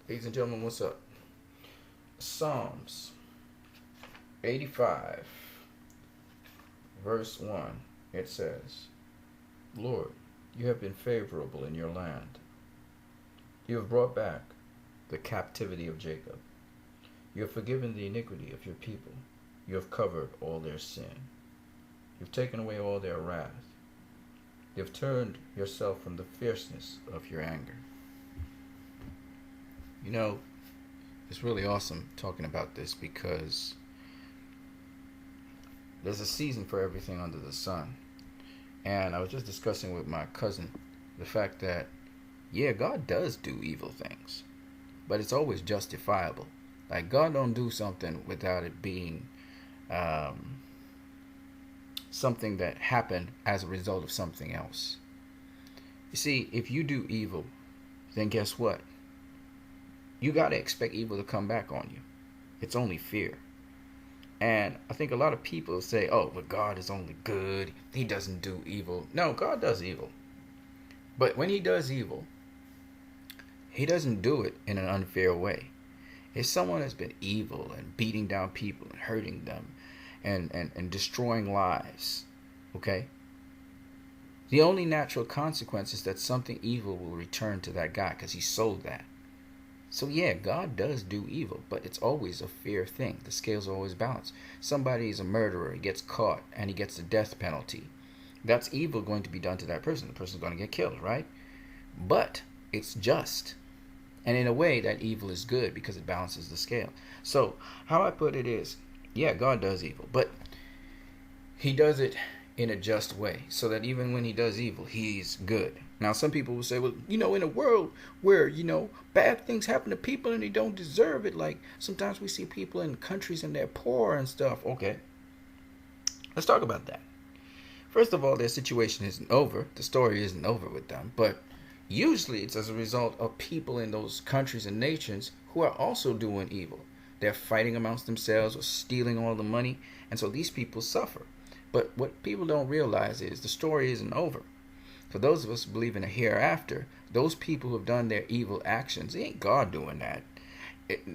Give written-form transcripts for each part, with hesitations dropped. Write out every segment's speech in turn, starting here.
Ladies and gentlemen, what's up? Psalms 85, verse 1, it says, Lord, you have been favorable in your land. You have brought back the captivity of Jacob. You have forgiven the iniquity of your people. You have covered all their sin. You've taken away all their wrath. You have turned yourself from the fierceness of your anger. You know, it's really awesome talking about this because there's a season for everything under the sun. And I was just discussing with my cousin the fact that, yeah, God does do evil things, but it's always justifiable. Like, God don't do something without it being something that happened as a result of something else. You see, if you do evil, then guess what? You got to expect evil to come back on you. It's only fear. And I think a lot of people say, oh, but God is only good. He doesn't do evil. No, God does evil. But when he does evil, he doesn't do it in an unfair way. If someone has been evil and beating down people and hurting them and destroying lives, okay? The only natural consequence is that something evil will return to that guy because he sold that. So yeah, God does do evil, but it's always a fair thing. The scales are always balanced. Somebody is a murderer, he gets caught, and he gets the death penalty. That's evil going to be done to that person. The person's going to get killed, right? But it's just. And in a way, that evil is good because it balances the scale. So how I put it is, yeah, God does evil, but he does it in a just way, so that even when he does evil, he's good. Now, some people will say, well, in a world where, bad things happen to people and they don't deserve it, like sometimes we see people in countries and they're poor and stuff. Okay, let's talk about that. First of all, their situation isn't over. The story isn't over with them, but usually it's as a result of people in those countries and nations who are also doing evil. They're fighting amongst themselves or stealing all the money, and so these people suffer. But what people don't realize is the story isn't over. For those of us who believe in a hereafter, those people who have done their evil actions, it ain't God doing that.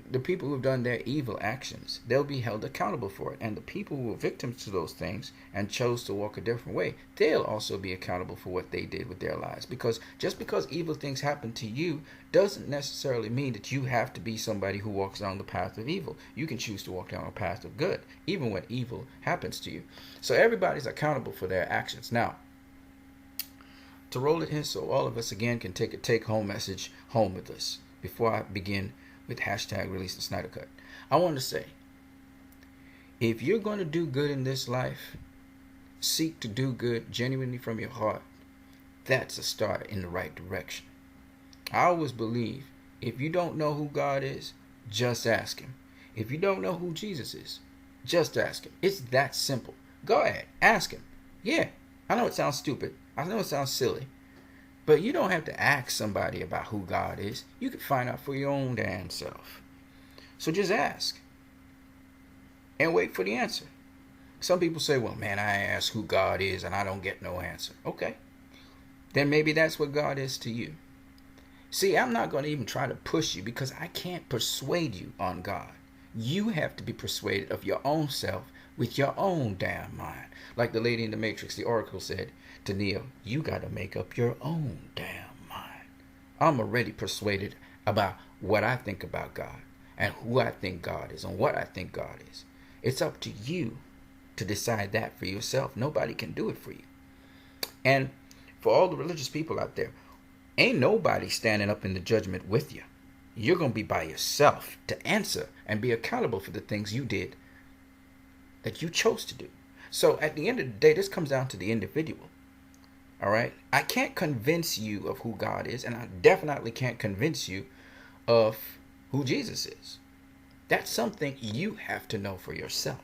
The people who have done their evil actions, they'll be held accountable for it. And the people who were victims to those things and chose to walk a different way, they'll also be accountable for what they did with their lives. Because just because evil things happen to you doesn't necessarily mean that you have to be somebody who walks down the path of evil. You can choose to walk down a path of good, even when evil happens to you. So everybody's accountable for their actions. Now, to roll it in so all of us again can take a take-home message home with us before I begin with hashtag release the Snyder Cut. I want to say, if you're going to do good in this life, seek to do good genuinely from your heart. That's a start in the right direction. I always believe if you don't know who God is, just ask him. If you don't know who Jesus is, just ask him. It's that simple. Go ahead, ask him. Yeah, I know it sounds stupid. I know it sounds silly. But you don't have to ask somebody about who God is. You can find out for your own damn self. So just ask. And wait for the answer. Some people say, well, man, I ask who God is and I don't get no answer. Okay. Then maybe that's what God is to you. See, I'm not going to even try to push you because I can't persuade you on God. You have to be persuaded of your own self with your own damn mind. Like the lady in the Matrix, the Oracle said to Neo, you got to make up your own damn mind. I'm already persuaded about what I think about God and who I think God is and what I think God is. It's up to you to decide that for yourself. Nobody can do it for you. And for all the religious people out there, ain't nobody standing up in the judgment with you. You're going to be by yourself to answer and be accountable for the things you did that you chose to do. So at the end of the day, this comes down to the individual. All right? I can't convince you of who God is, and I definitely can't convince you of who Jesus is. That's something you have to know for yourself.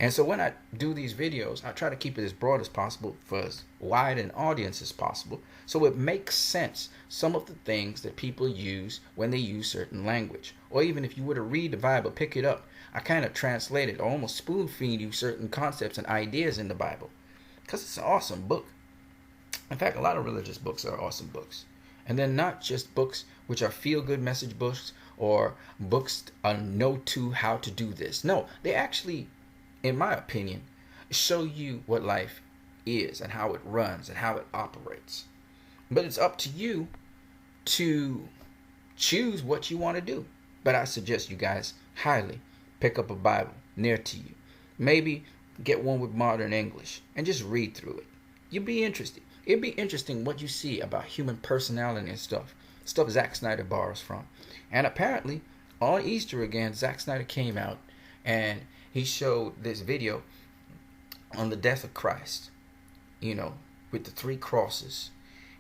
And so when I do these videos, I try to keep it as broad as possible for as wide an audience as possible, so it makes sense, some of the things that people use when they use certain language. Or even if you were to read the Bible, pick it up, I kind of translate it, or almost spoon feed you certain concepts and ideas in the Bible. Because it's an awesome book. In fact, a lot of religious books are awesome books. And then not just books which are feel-good message books or books on how to do this. No, they actually, in my opinion, show you what life is and how it runs and how it operates. But it's up to you to choose what you want to do. But I suggest you guys highly pick up a Bible near to you. Maybe get one with modern English and just read through it. You'll be interested. It'd be interesting what you see about human personality and stuff. Stuff Zack Snyder borrows from. And apparently, on Easter again, Zack Snyder came out and he showed this video on the death of Christ, with the 3 crosses.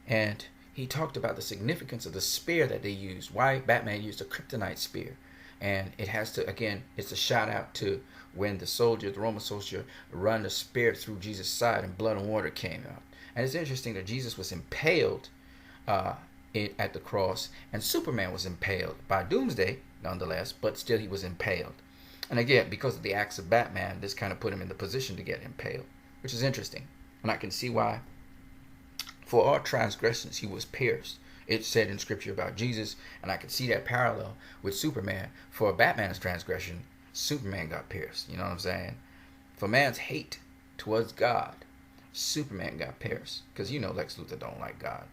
And he talked about the significance of the spear that they used, why Batman used a kryptonite spear. And it has to, again, it's a shout out to when the Roman soldier, run the spear through Jesus' side and blood and water came out. And it's interesting that Jesus was impaled at the cross, and Superman was impaled by Doomsday, nonetheless, but still he was impaled. And again, because of the acts of Batman, this kind of put him in the position to get impaled, which is interesting. And I can see why. For our transgressions, he was pierced. It's said in scripture about Jesus, and I can see that parallel with Superman. For Batman's transgression, Superman got pierced. You know what I'm saying? For man's hate towards God, Superman got pierced. Because Lex Luthor don't like God.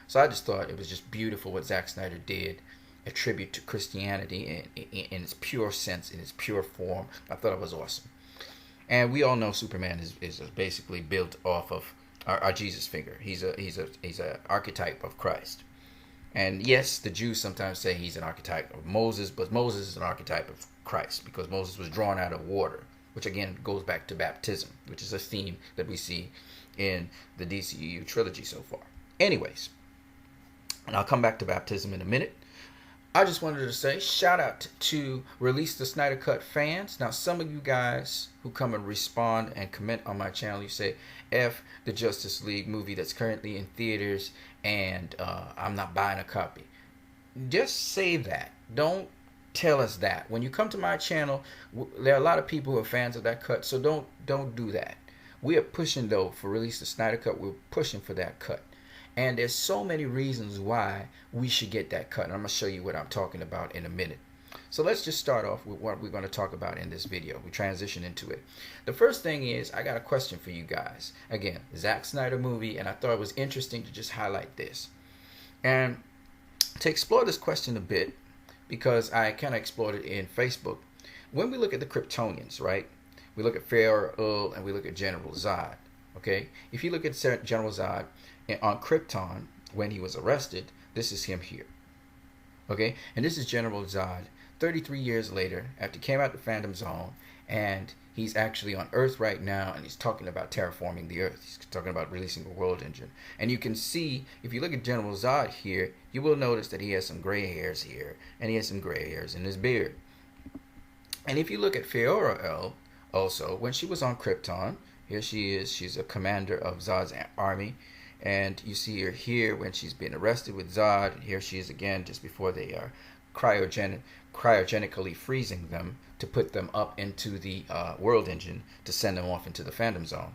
So I just thought it was just beautiful what Zack Snyder did. A tribute to Christianity in its pure sense, in its pure form. I thought it was awesome. And we all know Superman is basically built off of our Jesus figure. He's a archetype of Christ. And yes, the Jews sometimes say he's an archetype of Moses, but Moses is an archetype of Christ because Moses was drawn out of water, which again goes back to baptism, which is a theme that we see in the DCEU trilogy so far. Anyways, and I'll come back to baptism in a minute. I just wanted to say shout out to Release the Snyder Cut fans. Now, some of you guys who come and respond and comment on my channel, you say, F the Justice League movie that's currently in theaters and I'm not buying a copy. Just say that. Don't tell us that. When you come to my channel, there are a lot of people who are fans of that cut, so don't do that. We are pushing, though, for Release the Snyder Cut. We're pushing for that cut. And there's so many reasons why we should get that cut. And I'm going to show you what I'm talking about in a minute. So let's just start off with what we're going to talk about in this video. We transition into it. The first thing is, I got a question for you guys. Again, Zack Snyder movie, and I thought it was interesting to just highlight this. And to explore this question a bit, because I kind of explored it in Facebook, when we look at the Kryptonians, right? We look at Fair and we look at General Zod, okay? If you look at General Zod on Krypton, when he was arrested, this is him here, okay? And this is General Zod 33 years later after he came out the Phantom Zone, and he's actually on Earth right now, and he's talking about terraforming the Earth. He's talking about releasing a world engine. And you can see, if you look at General Zod here, you will notice that he has some gray hairs here, and he has some gray hairs in his beard. And if you look at Fiora also, when she was on Krypton, here she is. She's a commander of Zod's army. And you see her here when she's been arrested with Zod. And here she is again just before they are cryogenically freezing them to put them up into the world engine to send them off into the Phantom Zone.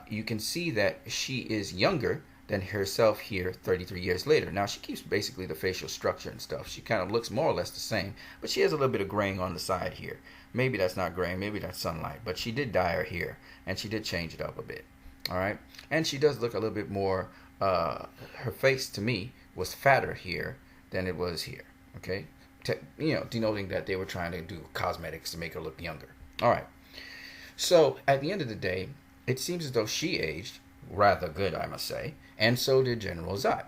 You can see that she is younger than herself here 33 years later. Now, she keeps basically the facial structure and stuff. She kind of looks more or less the same, but she has a little bit of graying on the side here. Maybe that's not graying, maybe that's sunlight, but she did dye her hair, and she did change it up a bit. All right, and she does look a little bit more, her face to me was fatter here than it was here, okay? Denoting that they were trying to do cosmetics to make her look younger. All right, so at the end of the day, it seems as though she aged rather good, I must say, and so did General Zod.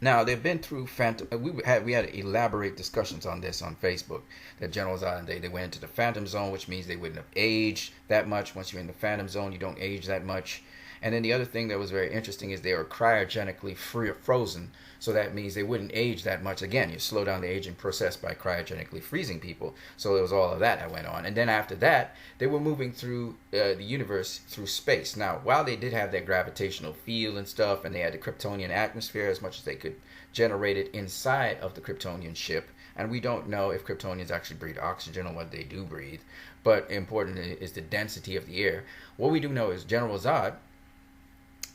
Now, they've been through Phantom. We had elaborate discussions on this on Facebook. That General Zod and they went into the Phantom Zone, which means they wouldn't have aged that much. Once you're in the Phantom Zone, you don't age that much. And then the other thing that was very interesting is they were cryogenically frozen. So that means they wouldn't age that much. Again, you slow down the aging process by cryogenically freezing people. So there was all of that went on. And then after that, they were moving through the universe through space. Now, while they did have that gravitational field and stuff, and they had the Kryptonian atmosphere as much as they could generate it inside of the Kryptonian ship, and we don't know if Kryptonians actually breathe oxygen or what they do breathe, but important is the density of the air. What we do know is General Zod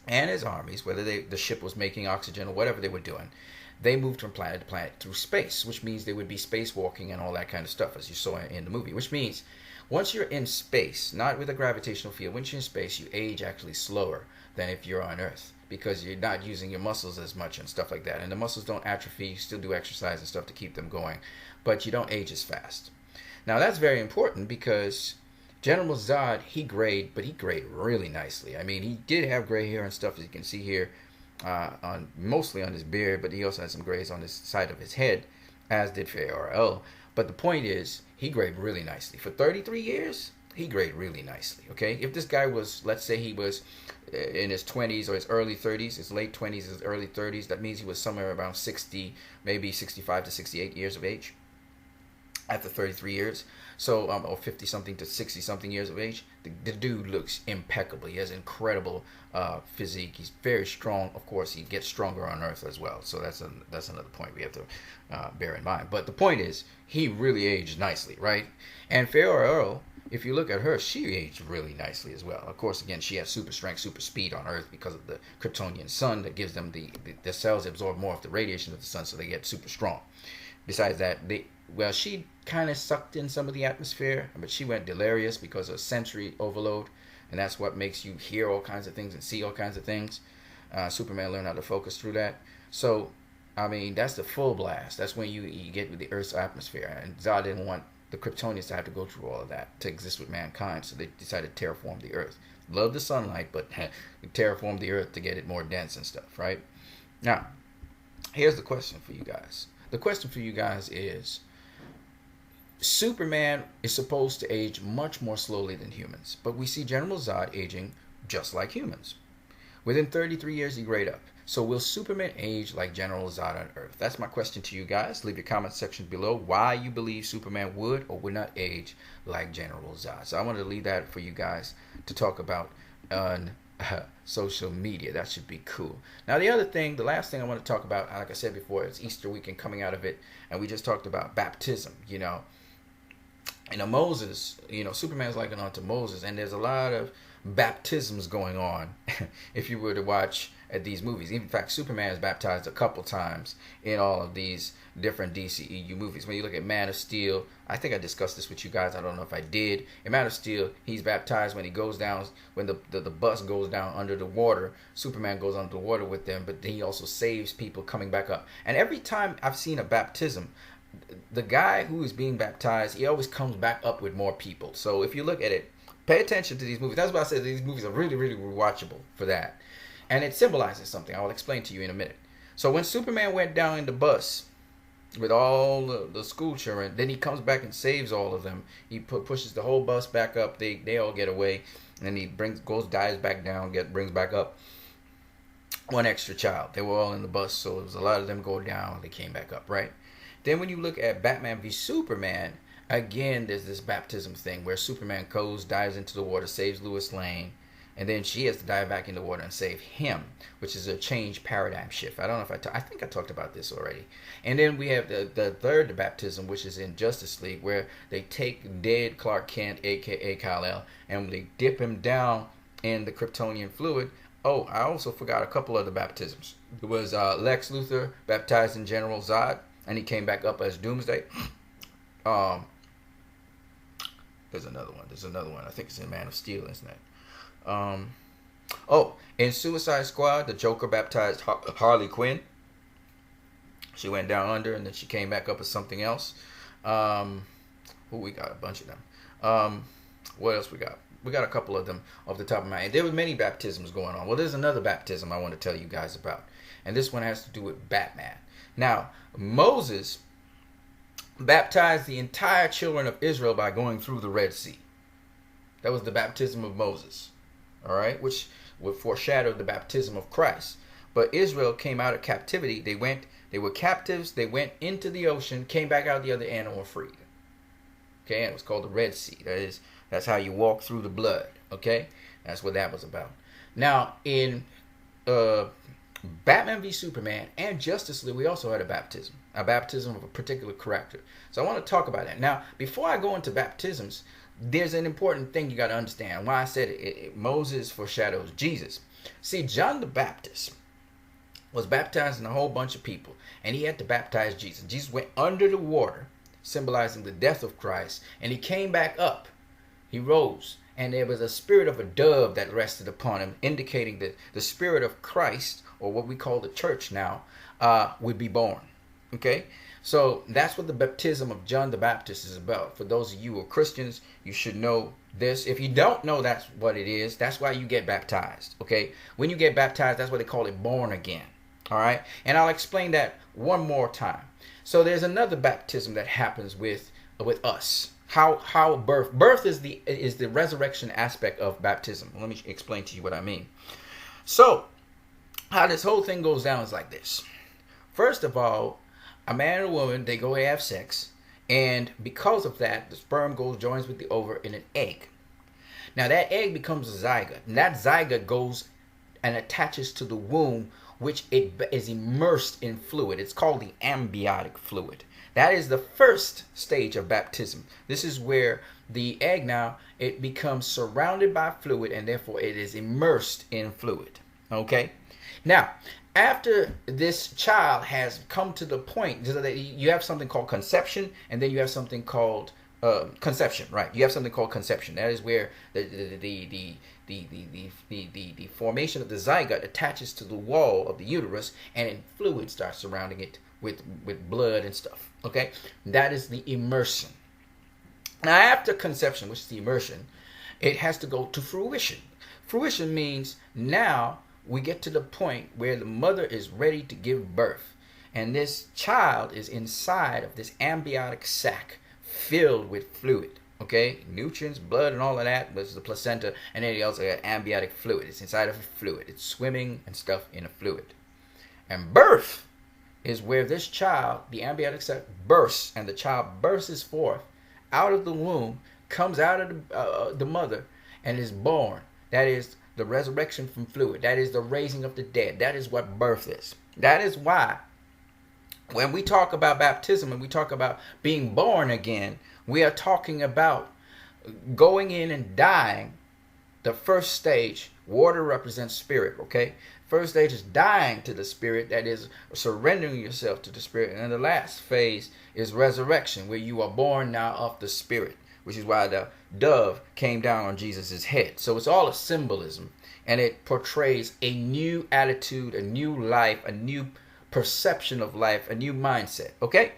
and his armies, whether the ship was making oxygen or whatever they were doing, they moved from planet to planet through space, which means they would be spacewalking and all that kind of stuff, as you saw in the movie. Which means once you're in space, not with a gravitational field, once you're in space, you age actually slower than if you're on Earth, because you're not using your muscles as much and stuff like that. And the muscles don't atrophy. You still do exercise and stuff to keep them going, but you don't age as fast. Now that's very important because General Zod, he grayed really nicely. I mean, he did have gray hair and stuff, as you can see here, on mostly on his beard, but he also had some grays on the side of his head, as did Faye. But the point is, he grayed really nicely. For 33 years, he grayed really nicely, okay? If this guy was, let's say he was in his 20s or his early 30s, his late 20s, his early 30s, that means he was somewhere around 60, maybe 65 to 68 years of age after 33 years. So, or 50 something to 60 something years of age. The dude looks impeccable. He has incredible physique. He's very strong. Of course, he gets stronger on Earth as well. So that's another point we have to bear in mind. But the point is, he really aged nicely, right? And Faye, if you look at her, she aged really nicely as well. Of course, again, she has super strength, super speed on Earth because of the Kryptonian sun that gives them the cells absorb more of the radiation of the sun, so they get super strong. Besides that, she kind of sucked in some of the atmosphere, but she went delirious because of sensory overload, and that's what makes you hear all kinds of things and see all kinds of things. Superman learned how to focus through that. So, I mean, that's the full blast. That's when you get with the Earth's atmosphere, and Zod didn't want the Kryptonians to have to go through all of that to exist with mankind, so they decided to terraform the Earth. Love the sunlight, but terraform the Earth to get it more dense and stuff, right? Now, here's the question for you guys. The question for you guys is, Superman is supposed to age much more slowly than humans, but we see General Zod aging just like humans. Within 33 years, he grayed up. So will Superman age like General Zod on Earth? That's my question to you guys. Leave your comment section below why you believe Superman would or would not age like General Zod. So I wanted to leave that for you guys to talk about on social media. That should be cool. Now the last thing I want to talk about, like I said before, it's Easter weekend coming out of it, and we just talked about baptism. Moses, Superman's likened onto Moses, and there's a lot of baptisms going on if you were to watch at these movies. In fact, Superman is baptized a couple times in all of these different DCEU movies. When you look at Man of Steel, I think I discussed this with you guys. I don't know if I did. In Man of Steel, he's baptized when he goes down, when the bus goes down under the water. Superman goes under the water with them, but then he also saves people coming back up. And every time I've seen a baptism, the guy who is being baptized, he always comes back up with more people. So if you look at it, pay attention to these movies. That's why I said these movies are really, really rewatchable for that. And it symbolizes something. I will explain to you in a minute. So when Superman went down in the bus with all the school children, then he comes back and saves all of them. He pushes the whole bus back up. They all get away. And then he dives back down, brings back up one extra child. They were all in the bus, so it was a lot of them go down. They came back up, right? Then when you look at Batman v Superman, again, there's this baptism thing where Superman dives into the water, saves Lois Lane, and then she has to dive back in the water and save him, which is a change paradigm shift. I don't know if I think I talked about this already. And then we have the third baptism, which is in Justice League, where they take dead Clark Kent, a.k.a. Kal-El, and they dip him down in the Kryptonian fluid. Oh, I also forgot a couple other baptisms. There was Lex Luthor baptized in General Zod, and he came back up as Doomsday. There's another one. I think it's in Man of Steel, isn't it? In Suicide Squad, the Joker baptized Harley Quinn. She went down under, and then she came back up as something else. We got a bunch of them. What else we got? We got a couple of them off the top of my head. There were many baptisms going on. Well, there's another baptism I want to tell you guys about, and this one has to do with Batman. Now, Moses baptized the entire children of Israel by going through the Red Sea. That was the baptism of Moses, all right, which would foreshadow the baptism of Christ. But Israel came out of captivity. They were captives. They went into the ocean, came back out the other end, and were freed. Okay, and it was called the Red Sea. That's how you walk through the blood. Okay, that's what that was about. Now, in Batman v Superman and Justice League, we also had a baptism of a particular character. So I want to talk about that. Now, before I go into baptisms, there's an important thing you got to understand. Why I said Moses foreshadows Jesus. See, John the Baptist was baptizing a whole bunch of people, and he had to baptize Jesus. Jesus went under the water, symbolizing the death of Christ, and he came back up. He rose, and there was a spirit of a dove that rested upon him, indicating that the spirit of Christ, or what we call the church now, would be born. Okay? So that's what the baptism of John the Baptist is about. For those of you who are Christians, you should know this. If you don't know that's what it is, that's why you get baptized. Okay? When you get baptized, that's what they call it, born again. All right? And I'll explain that one more time. So there's another baptism that happens with us. How birth is the resurrection aspect of baptism. Let me explain to you what I mean. So how this whole thing goes down is like this. First of all, a man and a woman, they go have sex, and because of that, the sperm joins with the ovum in an egg. Now that egg becomes a zygote, and that zygote goes and attaches to the womb, which it is immersed in fluid. It's called the amniotic fluid. That is the first stage of baptism. This is where the egg now, it becomes surrounded by fluid, and therefore it is immersed in fluid. Okay? Now, after this child has come to the point, you have something called conception, and then you have something called conception, right? You have something called conception. That is where the formation of the zygote attaches to the wall of the uterus, and then fluid starts surrounding it with blood and stuff. Okay, that is the immersion. Now, after conception, which is the immersion, it has to go to fruition. Fruition means now we get to the point where the mother is ready to give birth, and this child is inside of this amniotic sac filled with fluid. Okay, nutrients, blood, and all of that. This is the placenta, and then you also got amniotic fluid. It's inside of a fluid. It's swimming and stuff in a fluid. And birth is where this child, the amniotic sac, bursts, and the child bursts forth out of the womb, comes out of the mother, and is born. That is the resurrection from fluid. That is the raising of the dead. That is what birth is. That is why when we talk about baptism and we talk about being born again, we are talking about going in and dying. The first stage, water represents spirit, okay? First stage is dying to the spirit, that is surrendering yourself to the spirit. And then the last phase is resurrection, where you are born now of the spirit, which is why the dove came down on Jesus' head. So it's all a symbolism, and it portrays a new attitude, a new life, a new perception of life, a new mindset, okay?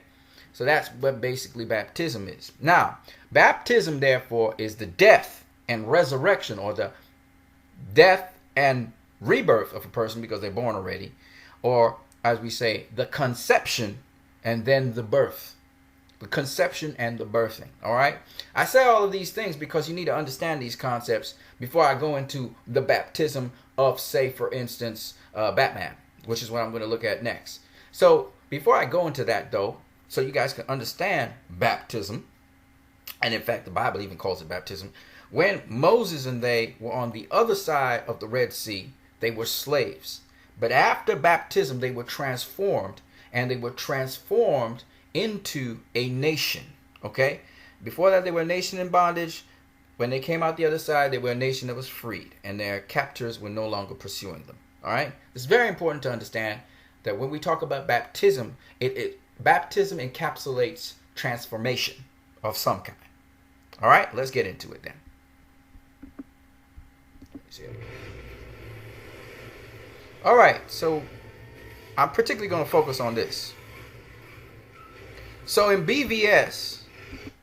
So that's what basically baptism is. Now, baptism, therefore, is the death and resurrection, or the death and rebirth of a person because they're born already, or as we say, the conception and then the birth. The conception and the birthing. All right. I say all of these things because you need to understand these concepts before I go into the baptism of, say, for instance, Batman, which is what I'm going to look at next. So before I go into that, though, so you guys can understand baptism, and in fact, the Bible even calls it baptism. When Moses and they were on the other side of the Red Sea, they were slaves. But after baptism, they were transformed, and they were transformed into a nation. Okay? Before that, they were a nation in bondage. When they came out the other side, they were a nation that was freed, and their captors were no longer pursuing them. All right? It's very important to understand that when we talk about baptism, baptism encapsulates transformation of some kind. All right? Let's get into it then. All right, so I'm particularly going to focus on this. So in BVS,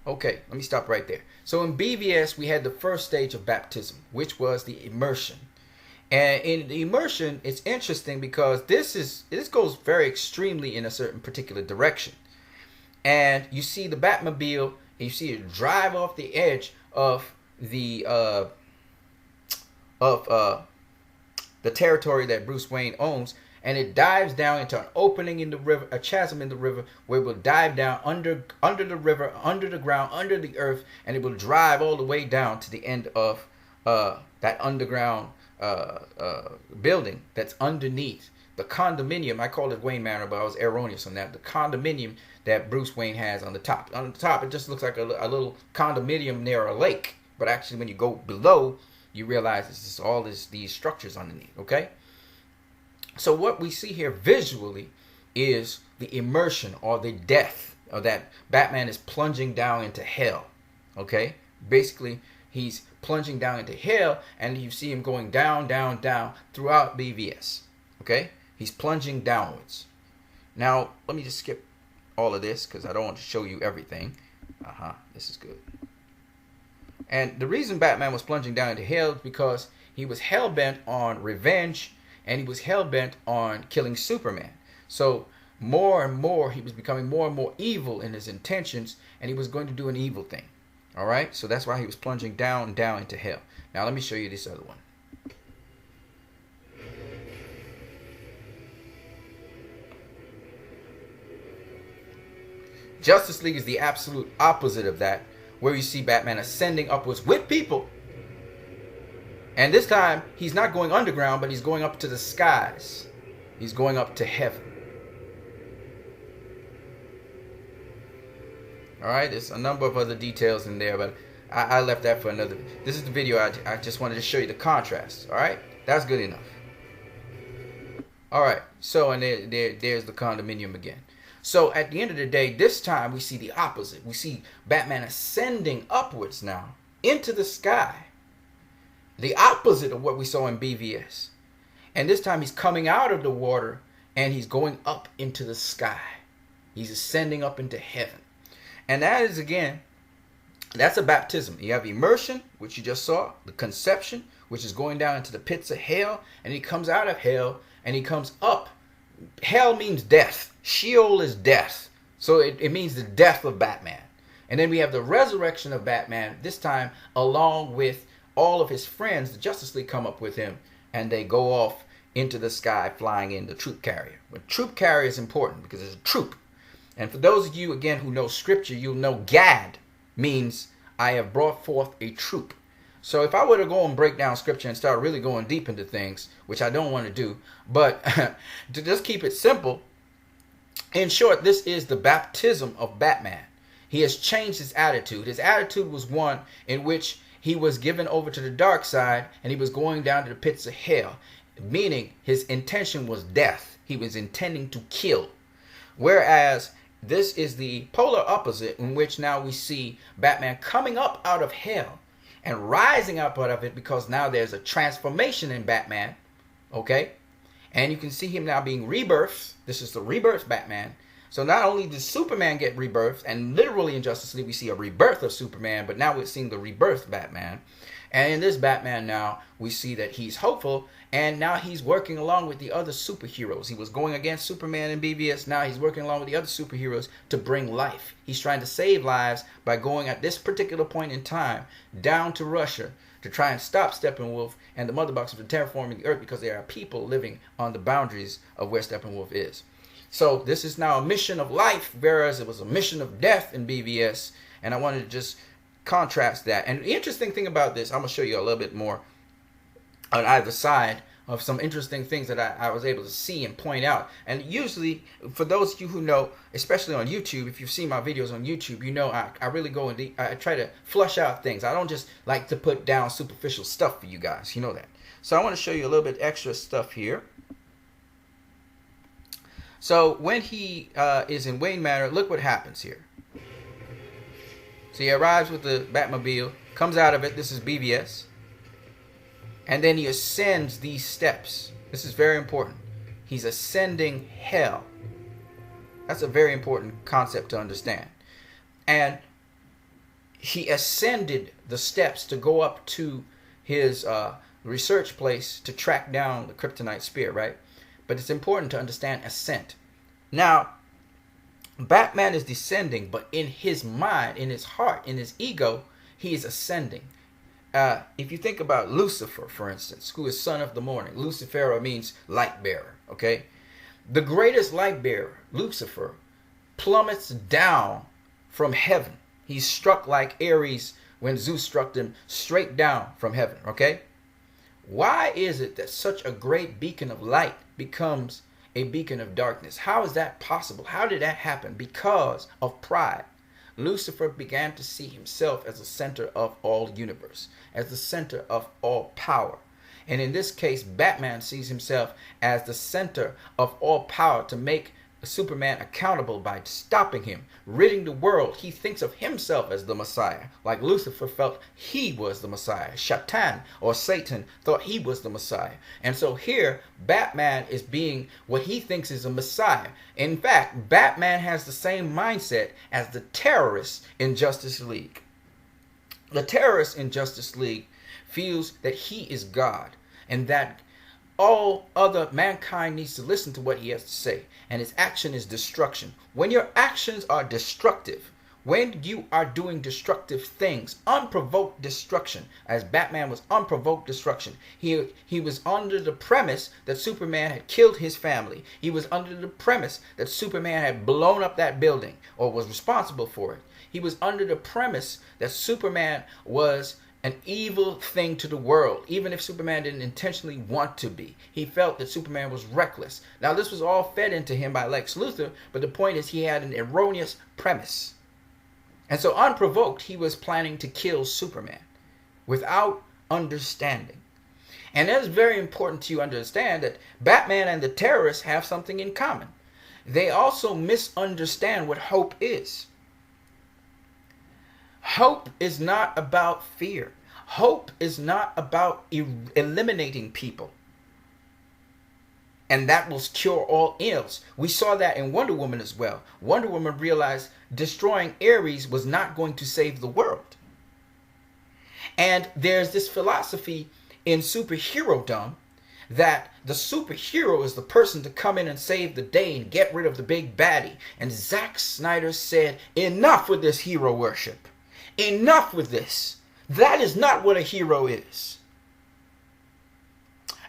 okay, let me stop right there. So in BVS, we had the first stage of baptism, which was the immersion. And in the immersion, it's interesting because this goes very extremely in a certain particular direction. And you see the Batmobile, and you see it drive off the edge of the territory that Bruce Wayne owns, and it dives down into an opening in the river, a chasm in the river, where it will dive down under the river, under the ground, under the earth, and it will drive all the way down to the end of that underground building that's underneath the condominium. I called it Wayne Manor, but I was erroneous on that. The condominium that Bruce Wayne has on the top. On the top, it just looks like a little condominium near a lake, but actually when you go below, you realize it's just all these structures underneath, okay? So what we see here visually is the immersion or the death, or that Batman is plunging down into hell, okay? Basically, he's plunging down into hell, and you see him going down, down, down throughout BVS, okay? He's plunging downwards. Now, let me just skip all of this because I don't want to show you everything. This is good. And the reason Batman was plunging down into hell is because he was hell-bent on revenge, and he was hell-bent on killing Superman. So more and more, he was becoming more and more evil in his intentions, and he was going to do an evil thing. All right? So that's why he was plunging down and down into hell. Now let me show you this other one. Justice League is the absolute opposite of that, where you see Batman ascending upwards with people. And this time, he's not going underground, but he's going up to the skies. He's going up to heaven. All right, there's a number of other details in there, but I left that for another. This is the video I just wanted to show you the contrast. All right, that's good enough. All right, so and there's the condominium again. So at the end of the day, this time we see the opposite. We see Batman ascending upwards now into the sky. The opposite of what we saw in BVS. And this time he's coming out of the water and he's going up into the sky. He's ascending up into heaven. And that is, again, that's a baptism. You have immersion, which you just saw, the conception, which is going down into the pits of hell, and he comes out of hell and he comes up. Hell means death. Sheol is death. So it means the death of Batman. And then we have the resurrection of Batman, this time along with all of his friends. The Justice League come up with him, and they go off into the sky flying in the troop carrier. But troop carrier is important because it's a troop. And for those of you, again, who know scripture, you'll know Gad means I have brought forth a troop. So if I were to go and break down scripture and start really going deep into things, which I don't want to do, but to just keep it simple, in short, this is the baptism of Batman. He has changed his attitude. His attitude was one in which he was given over to the dark side and he was going down to the pits of hell, meaning his intention was death. He was intending to kill. Whereas this is the polar opposite, in which now we see Batman coming up out of hell and rising up out of it, because now there's a transformation in Batman, okay? And you can see him now being rebirthed. This is the rebirth Batman. So not only does Superman get rebirthed, and literally in Justice League we see a rebirth of Superman, but now we're seeing the rebirth Batman. And in this Batman now, we see that he's hopeful, and now he's working along with the other superheroes. He was going against Superman in BVS. Now he's working along with the other superheroes to bring life. He's trying to save lives by going at this particular point in time down to Russia to try and stop Steppenwolf and the Mother Box from terraforming the earth, because there are people living on the boundaries of where Steppenwolf is. So this is now a mission of life, whereas it was a mission of death in BVS. And I wanted to just contrast that. And the interesting thing about this, I'm going to show you a little bit more on either side of some interesting things that I was able to see and point out. And usually, for those of you who know, especially on YouTube, if you've seen my videos on YouTube, you know I really go in deep. I try to flush out things. I don't just like to put down superficial stuff for you guys. You know that. So I want to show you a little bit extra stuff here. So when he is in Wayne Manor, look what happens here. So he arrives with the Batmobile, comes out of it. This is BVS. And then he ascends these steps. This is very important. He's ascending hell. That's a very important concept to understand. And he ascended the steps to go up to his research place to track down the kryptonite spear, right? But it's important to understand ascent. Now, Batman is descending, but in his mind, in his heart, in his ego, he is ascending. If you think about Lucifer, for instance, who is son of the morning. Lucifer means light bearer, okay? The greatest light bearer, Lucifer, plummets down from heaven. He's struck like Ares when Zeus struck him straight down from heaven, okay? Why is it that such a great beacon of light becomes a beacon of darkness? How is that possible? How did that happen? Because of pride. Lucifer began to see himself as the center of all universe, as the center of all power. And in this case, Batman sees himself as the center of all power to make Superman accountable by stopping him, ridding the world. He thinks of himself as the Messiah, like Lucifer felt he was the Messiah. Shaitan, or Satan, thought he was the Messiah. And so here, Batman is being what he thinks is a Messiah. In fact, Batman has the same mindset as the terrorists in Justice League. The terrorist in Justice League feels that he is God, and that all other mankind needs to listen to what he has to say, and his action is destruction. When your actions are destructive, when you are doing destructive things, unprovoked destruction, as Batman was unprovoked destruction, he was under the premise that Superman had killed his family. He was under the premise that Superman had blown up that building or was responsible for it. He was under the premise that Superman was an evil thing to the world, even if Superman didn't intentionally want to be. He felt that Superman was reckless. Now, this was all fed into him by Lex Luthor, but the point is he had an erroneous premise. And so unprovoked, he was planning to kill Superman without understanding. And that's very important to you understand that Batman and the terrorists have something in common. They also misunderstand what hope is. Hope is not about fear. Hope is not about eliminating people. And that will cure all ills. We saw that in Wonder Woman as well. Wonder Woman realized destroying Ares was not going to save the world. And there's this philosophy in superhero-dom that the superhero is the person to come in and save the day and get rid of the big baddie. And Zack Snyder said, enough with this hero worship. Enough with this. That is not what a hero is.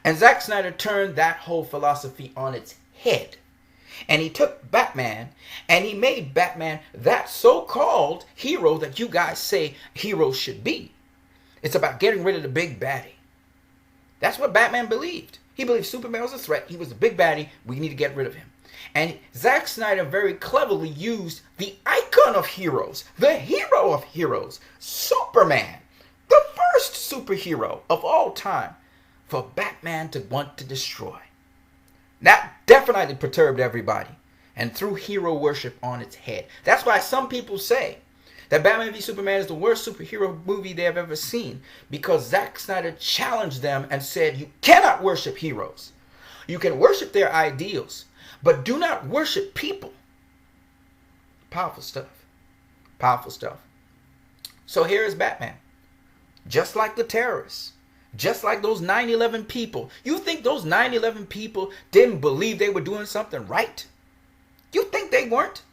And Zack Snyder turned that whole philosophy on its head. And he took Batman and he made Batman that so-called hero that you guys say heroes should be. It's about getting rid of the big baddie. That's what Batman believed. He believed Superman was a threat. He was the big baddie. We need to get rid of him. And Zack Snyder very cleverly used the icon of heroes, the hero of heroes, Superman, the first superhero of all time, for Batman to want to destroy. That definitely perturbed everybody and threw hero worship on its head. That's why some people say that Batman v Superman is the worst superhero movie they have ever seen, because Zack Snyder challenged them and said, you cannot worship heroes. You can worship their ideals, but do not worship people. Powerful stuff. Powerful stuff. So here is Batman. Just like the terrorists. Just like those 9/11 people. You think those 9/11 people didn't believe they were doing something right? You think they weren't?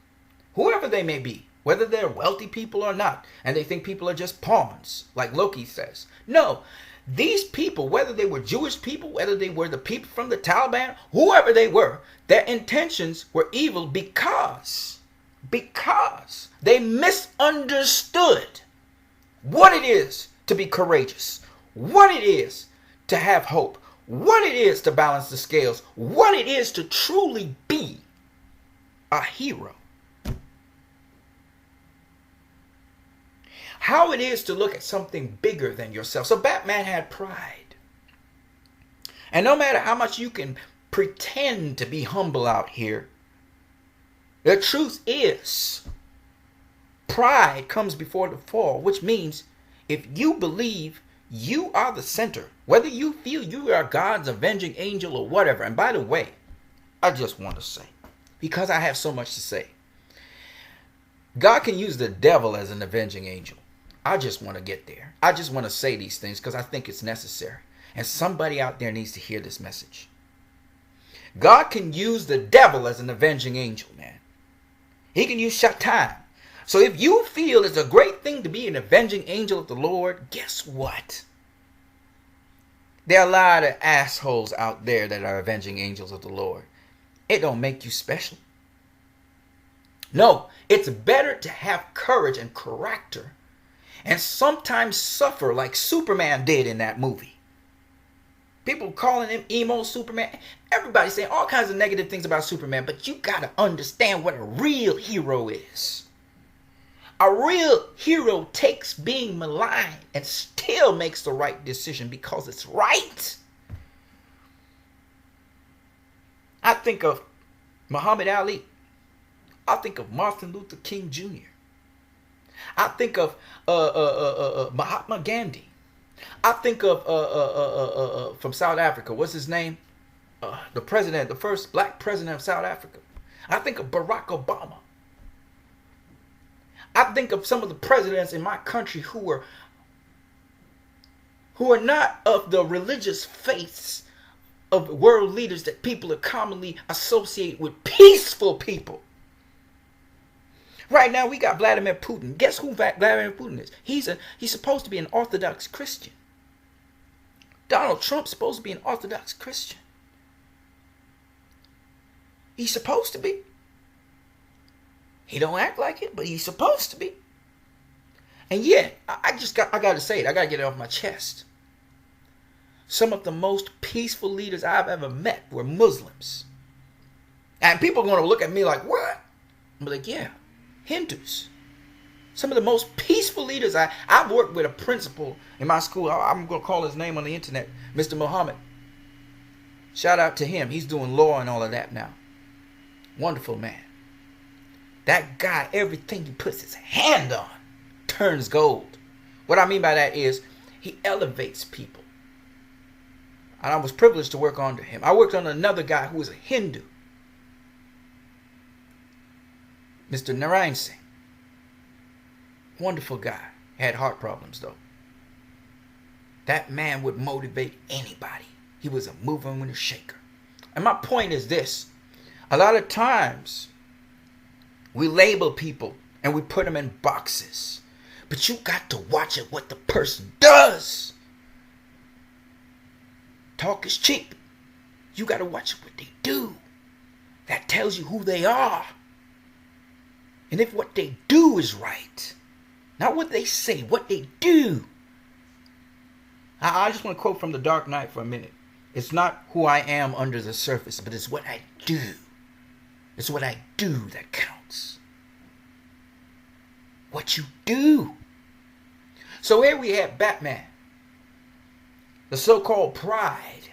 Whoever they may be. Whether they're wealthy people or not. And they think people are just pawns. Like Loki says. No. These people, whether they were Jewish people, whether they were the people from the Taliban, whoever they were, their intentions were evil because they misunderstood what it is to be courageous, what it is to have hope, what it is to balance the scales, what it is to truly be a hero. How it is to look at something bigger than yourself. So Batman had pride. And no matter how much you can pretend to be humble out here, the truth is, pride comes before the fall, which means if you believe you are the center, whether you feel you are God's avenging angel or whatever. And by the way, I just want to say, because I have so much to say, God can use the devil as an avenging angel. I just want to get there. I just want to say these things because I think it's necessary. And somebody out there needs to hear this message. God can use the devil as an avenging angel, man. He can use Shaitan. So if you feel it's a great thing to be an avenging angel of the Lord, guess what? There are a lot of assholes out there that are avenging angels of the Lord. It don't make you special. No, it's better to have courage and character and sometimes suffer like Superman did in that movie. People calling him emo Superman. Everybody's saying all kinds of negative things about Superman, but you got to understand what a real hero is. A real hero takes being maligned and still makes the right decision because it's right. I think of Muhammad Ali. I think of Martin Luther King Jr. I think of Mahatma Gandhi. I think of from South Africa. What's his name? The president, the first black president of South Africa. I think of Barack Obama. I think of some of the presidents in my country who are not of the religious faiths of world leaders that people are commonly associated with peaceful people. Right now we got Vladimir Putin. Guess who Vladimir Putin is? He's supposed to be an Orthodox Christian. Donald Trump's supposed to be an Orthodox Christian. He's supposed to be. He don't act like it, but he's supposed to be. And yet, I got to say it. I got to get it off my chest. Some of the most peaceful leaders I've ever met were Muslims. And people are going to look at me like, what? I'm like, yeah, Hindus. Some of the most peaceful leaders. I've worked with a principal in my school. I'm going to call his name on the internet, Mr. Muhammad. Shout out to him. He's doing law and all of that now. Wonderful man. That guy, everything he puts his hand on turns gold. What I mean by that is he elevates people. And I was privileged to work under him. I worked on another guy who was a Hindu. Mr. Narayan Singh. Wonderful guy. Had heart problems though. That man would motivate anybody. He was a mover and a shaker. And my point is this. A lot of times we label people and we put them in boxes. But you got to watch it what the person does. Talk is cheap. You got to watch what they do. That tells you who they are. And if what they do is right. Not what they say, what they do. I just want to quote from The Dark Knight for a minute. It's not who I am under the surface, but it's what I do. It's what I do that counts. What you do. So here we have Batman. The so-called pride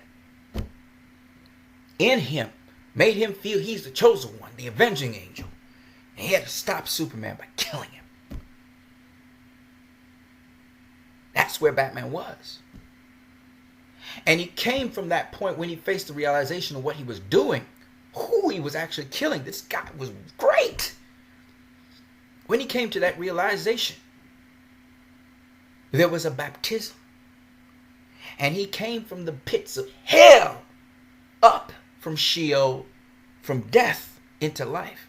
in him made him feel he's the chosen one, the avenging angel. And he had to stop Superman by killing him. That's where Batman was. And he came from that point when he faced the realization of what he was doing, who he was actually killing. This guy was great. When he came to that realization, there was a baptism. And he came from the pits of hell, up from Sheol, from death into life.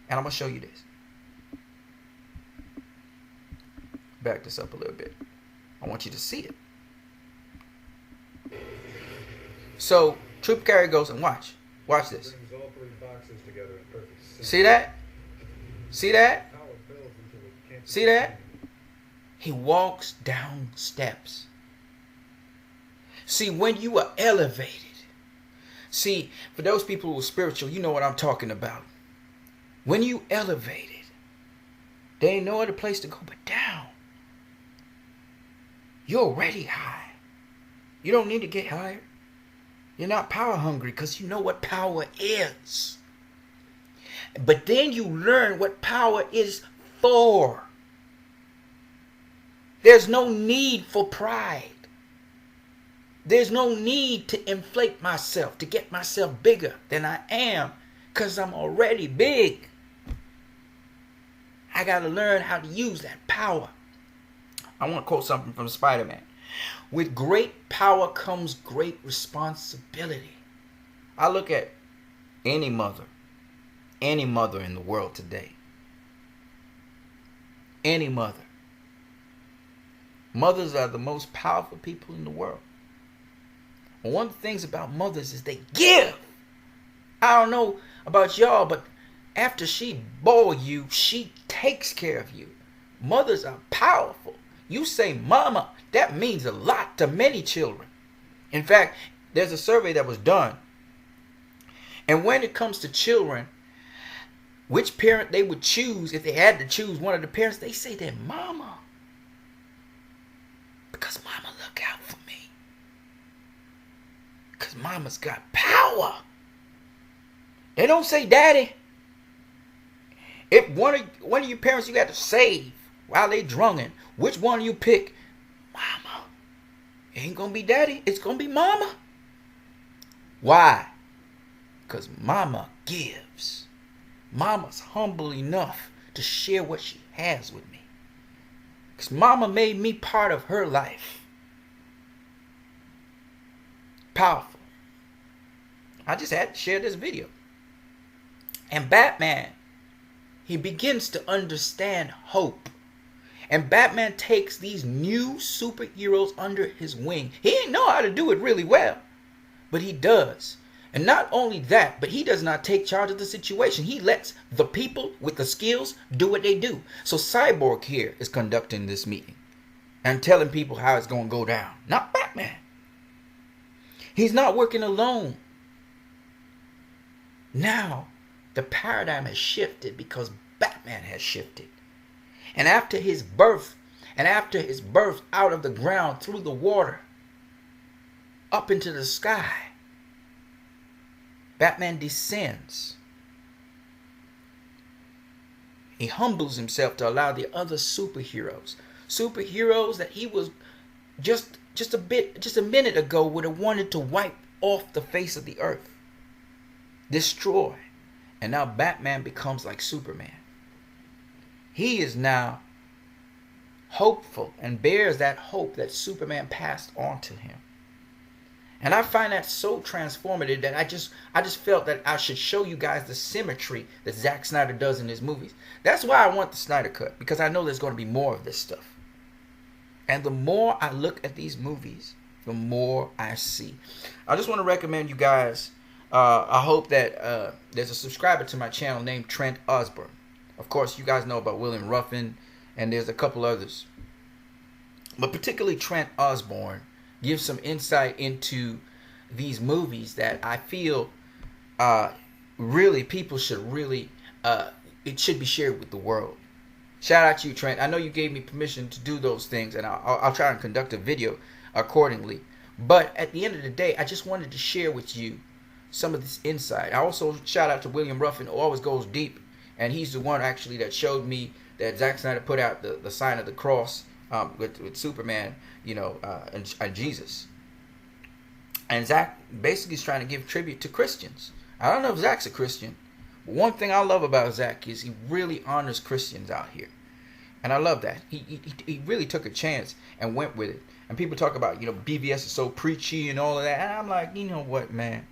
And I'm going to show you this. Back this up a little bit. I want you to see it. So, Troop Carrier goes and watch. Watch this. Brings all three boxes together in perfect sync. See that? See that? See that? He walks down steps. See, when you are elevated. See, for those people who are spiritual, you know what I'm talking about. When you elevated, there ain't no other place to go but down. You're already high. You don't need to get higher. You're not power hungry because you know what power is. But then you learn what power is for. There's no need for pride. There's no need to inflate myself, to get myself bigger than I am, because I'm already big. I got to learn how to use that power. I want to quote something from Spider-Man. With great power comes great responsibility. I look at any mother in the world today. Any mother. Mothers are the most powerful people in the world. And one of the things about mothers is they give. I don't know about y'all, but after she bore you, she takes care of you. Mothers are powerful. You say mama, that means a lot to many children. In fact, there's a survey that was done. And when it comes to children, which parent they would choose if they had to choose one of the parents, they say their mama. Because mama look out for me. Because mama's got power. They don't say daddy. If one of your parents you got to save while they drunken, which one you pick? Mama. It ain't going to be daddy. It's going to be mama. Why? Because mama gives. Mama's humble enough to share what she has with me. Because mama made me part of her life. Powerful. I just had to share this video. And Batman, he begins to understand hope. And Batman takes these new superheroes under his wing. He didn't know how to do it really well, but he does. And not only that, but he does not take charge of the situation. He lets the people with the skills do what they do. So Cyborg here is conducting this meeting and telling people how it's going to go down. Not Batman. He's not working alone. Now, the paradigm has shifted because Batman has shifted. And after his birth, out of the ground, through the water, up into the sky, Batman descends. He humbles himself to allow the other superheroes that he was just a minute ago would have wanted to wipe off the face of the earth, destroy. And now Batman becomes like Superman. He is now hopeful and bears that hope that Superman passed on to him. And I find that so transformative that I just felt that I should show you guys the symmetry that Zack Snyder does in his movies. That's why I want the Snyder Cut, because I know there's going to be more of this stuff. And the more I look at these movies, the more I see. I just want to recommend you guys, I hope that there's a subscriber to my channel named Trent Osborne. Of course, you guys know about William Ruffin, and there's a couple others. But particularly Trent Osborne gives some insight into these movies that I feel really people should really, it should be shared with the world. Shout out to you, Trent. I know you gave me permission to do those things, and I'll try and conduct a video accordingly. But at the end of the day, I just wanted to share with you some of this insight. I also shout out to William Ruffin, who always goes deep, and he's the one actually that showed me that Zack Snyder put out the sign of the cross with Superman, and Jesus. And Zack basically is trying to give tribute to Christians. I don't know if Zack's a Christian, but one thing I love about Zack is he really honors Christians out here. And I love that. He really took a chance and went with it. And people talk about, BVS is so preachy and all of that. And I'm like, you know what, man?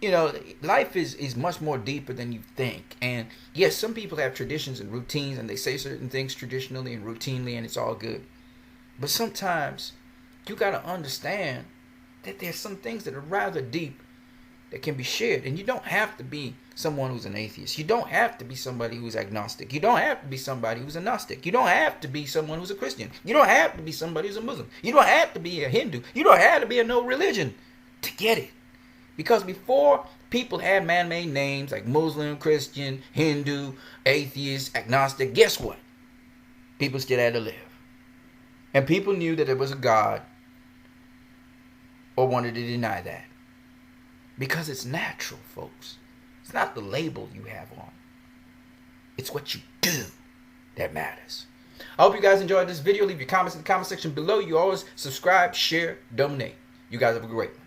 Life is much more deeper than you think. And yes, some people have traditions and routines, and they say certain things traditionally and routinely, and it's all good. But sometimes you got to understand that there's some things that are rather deep that can be shared. And you don't have to be someone who's an atheist. You don't have to be somebody who's agnostic. You don't have to be somebody who's a Gnostic. You don't have to be someone who's a Christian. You don't have to be somebody who's a Muslim. You don't have to be a Hindu. You don't have to be a no religion to get it. Because before people had man-made names like Muslim, Christian, Hindu, atheist, agnostic, guess what? People still had to live. And people knew that there was a God or wanted to deny that. Because it's natural, folks. It's not the label you have on. It's what you do that matters. I hope you guys enjoyed this video. Leave your comments in the comment section below. You always subscribe, share, donate. You guys have a great one.